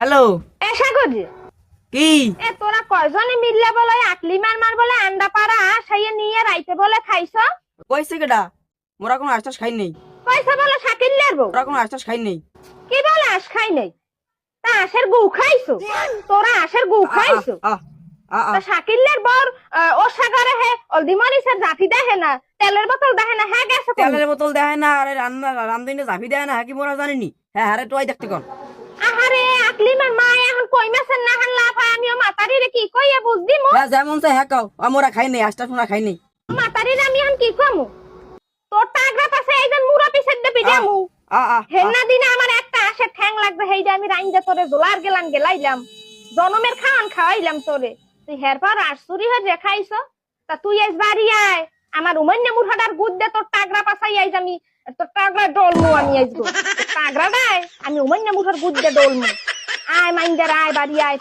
Hello. এসা করি কি এ তোরা কয়জনে মিললে বলে আকলি মার বলে আন্ডা পাড়া সাইয়ে নিয়ে রাইতে বলে খাইছ কইছে কেডা? মোরা কোনো আশ্বাস খাই নেই। পয়সা বলে শাকিল্লার বউ মোরা কোনো আশ্বাস খাই নেই। কি বলে আস খাই নাই তা আশের গু খাইছো তোরা আশের গু খাইছো তা শাকিল্লার বর ও সাগরে হে অলদি মরিসের জাফি দেহে না তেলের বোতল দেহে না হ্যাঁ গেছে কোন? তেলের বোতল দেয় না, আরে রামদিনে জাফি দেয় না, হ্যাঁ কি মোরা জানিনি? হ্যাঁ হারে তোয়াই দেখতে কোন। আহারে আকলি মার মা এখন কই মাছের না হান লাফা আমিও মাতারি রে কি কইয়া বুঝদি মো হ্যাঁ যেমন চাই হ্যাঁ কাও, মোরা খাই নেই, আশ্বাস মোরা খাই নেই। মাতারি রে আমি এখন কি কমু তোর টাগরা পাশে এইজন মুরা পিছের দে পিডামু হেন্না দিনে আমার একটা আসে ঠ্যাং লাগবে হেইডা আমি রাইন্দা তোরে জোলার গেলাইলাম জনমের খাওয়ান খাওয়াইলাম তোরে তুই হেরপর আশুরি হয়ে খাইছ তা তুই আজ বাড়ি আয় আমার উমান্য মুরহাটার গুদ দে তোর টাগরা পাশাই আইজ আমি তোর টাগরা ডলমু আমি আইজগো টাগরা নাই আমি উমান্য মুরহার গুদ দে ডলমু আয় মাইন্দার আয় বাড়ি আয়